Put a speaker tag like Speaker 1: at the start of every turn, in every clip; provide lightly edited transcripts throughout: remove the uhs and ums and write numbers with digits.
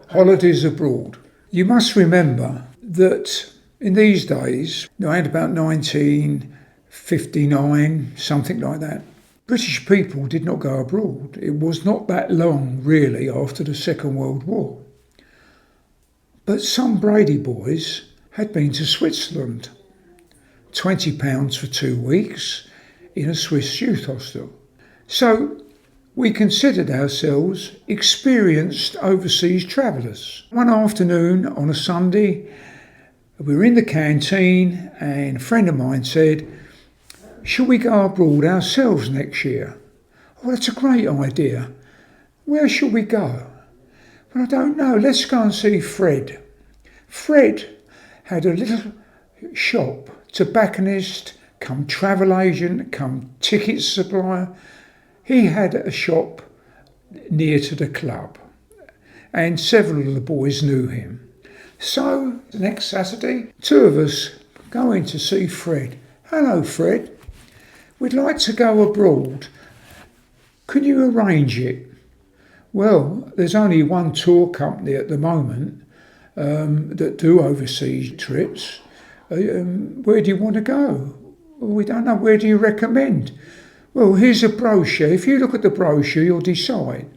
Speaker 1: Holidays abroad. You must remember that in these days, around about 1959, something like that, British people did not go abroad. It was not that long, really, after the Second World War. But some Brady boys had been to Switzerland. £20 for 2 weeks in a Swiss youth hostel. So we considered ourselves experienced overseas travellers. One afternoon on a Sunday, we were in the canteen and a friend of mine said, "Shall we go abroad ourselves next year?" "Oh, that's a great idea. Where shall we go?" "Well, I don't know. Let's go and see Fred." Fred had a little shop, tobacconist, come travel agent, come ticket supplier. He had a shop near to the club, and several of the boys knew him. So the next Saturday, 2 of us go in to see Fred. "Hello, Fred. We'd like to go abroad. Can you arrange it?" "Well, there's only one tour company at the moment that do overseas trips. Where do you want to go?" "Well, we don't know. Where do you recommend?" "Well, here's a brochure. If you look at the brochure, you'll decide."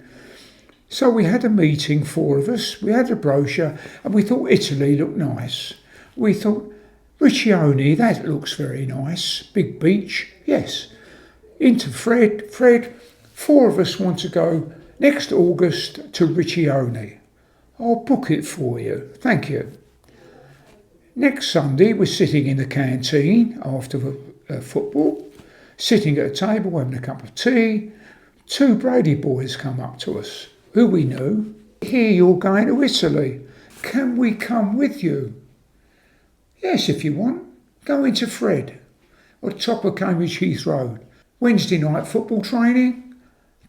Speaker 1: So we had a meeting, 4 of us. We had a brochure and we thought Italy looked nice. We thought, Riccione, that looks very nice. Big beach, yes. Into Fred. "Fred, 4 of us want to go next August to Riccione." "I'll book it for you. Thank you." Next Sunday, we're sitting in the canteen after football, sitting at a table having a cup of tea. 2 Brady boys come up to us, who we knew. "Hear you're going to Italy. Can we come with you?" "Yes, if you want. Go into Fred, or top of Cambridge Heath Road. Wednesday night football training."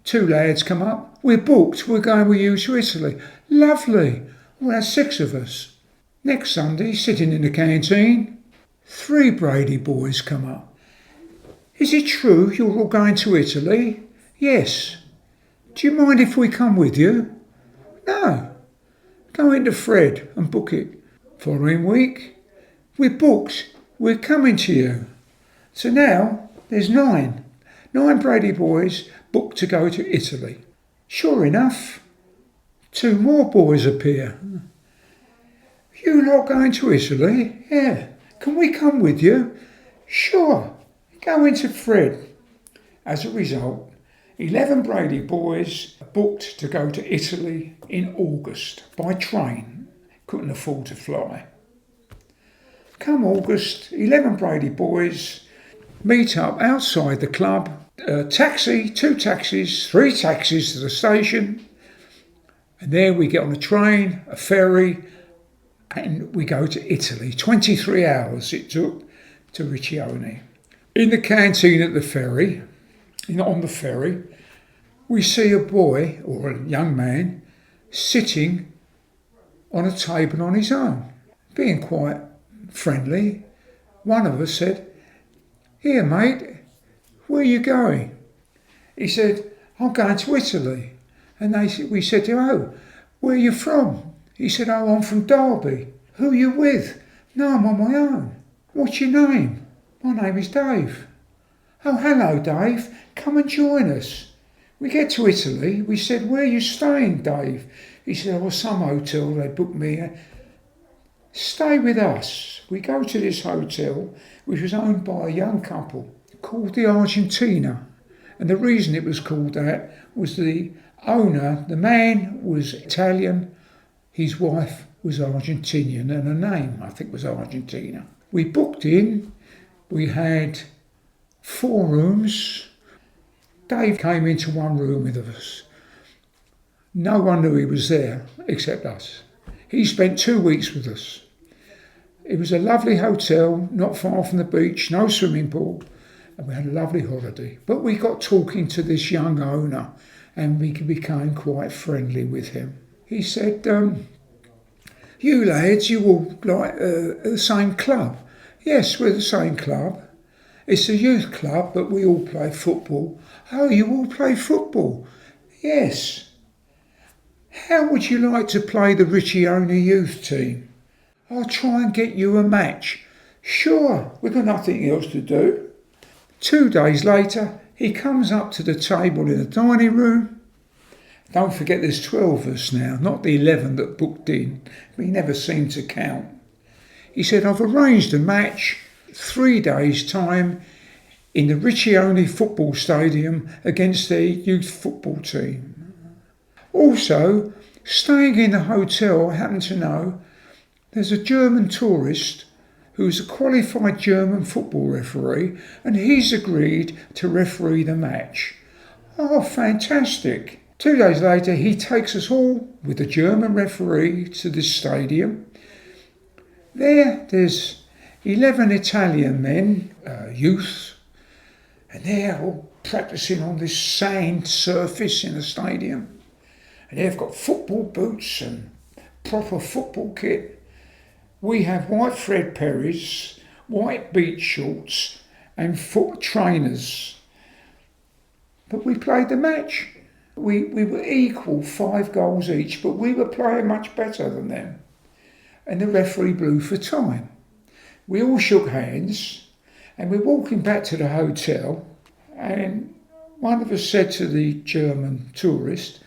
Speaker 1: 2 lads come up. "We're booked. We're going with you to Italy." "Lovely. Well, that's 6 of us." Next Sunday, sitting in the canteen, 3 Brady boys come up. "Is it true you're all going to Italy?" "Yes." "Do you mind if we come with you?" "No." "Go into Fred and book it." Following week, "We're booked. We're coming to you." So now there's 9 Brady boys booked to go to Italy. Sure enough, 2 more boys appear. "You lot going to Italy?" "Yeah." "Can we come with you?" "Sure." Go into Fred. As a result, 11 Brady boys booked to go to Italy in August by train. Couldn't afford to fly. Come August, 11 Brady boys meet up outside the club. Taxi, 2 taxis, 3 taxis to the station. And there we get on a train, a ferry, and we go to Italy. 23 hours it took to Riccione. In the canteen at the ferry, on the ferry, we see a boy, or a young man, sitting on a table on his own, being quite friendly. One of us said, "Here, mate, where are you going?" He said, "I'm going to Italy." And we said to him, "Oh, where are you from?" He said, "Oh, I'm from Derby." "Who are you with?" "No, I'm on my own." "What's your name?" "My name is Dave." "Oh, hello, Dave. Come and join us." We get to Italy. We said, "Where are you staying, Dave?" He said, "Oh, some hotel they booked me." "Stay with us." We go to this hotel, which was owned by a young couple called the Argentina. And the reason it was called that was the owner, the man, was Italian, his wife was Argentinian, and her name, I think, was Argentina. We booked in. We had 4 rooms. Dave came into one room with us. No one knew he was there except us. He spent 2 weeks with us. It was a lovely hotel, not far from the beach, no swimming pool, and we had a lovely holiday. But we got talking to this young owner, and we became quite friendly with him. He said, "You lads, you all like the same club?" "Yes, we're the same club. It's a youth club, but we all play football." "Oh, you all play football?" "Yes." How would you like to play the Riccione youth team? I'll try and get you a match. Sure, we've got nothing else to do. 2 days later, he comes up to the table in the dining room. Don't forget there's 12 of us now, not the 11 that booked in. We never seemed to count. He said, I've arranged a match 3 days' time in the Riccione football stadium against their youth football team. Also, staying in the hotel, I happen to know there's a German tourist who's a qualified German football referee, and he's agreed to referee the match. Oh, fantastic. 2 days later, he takes us all with the German referee to this stadium. There's 11 Italian men, youth, and they're all practicing on this sand surface in the stadium. And they've got football boots and proper football kit. We have white Fred Perrys, white beach shorts and foot trainers. But we played the match. We were equal, 5 goals each, but we were playing much better than them. And the referee blew for time. We all shook hands and we're walking back to the hotel, and one of us said to the German tourist,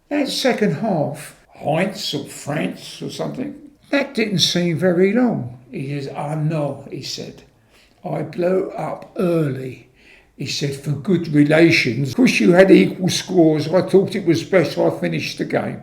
Speaker 1: that second half, Heinz or France or something, that didn't seem very long. He says, no, he said. I blew up early. He said, for good relations. Because you had equal scores, I thought it was best I finished the game.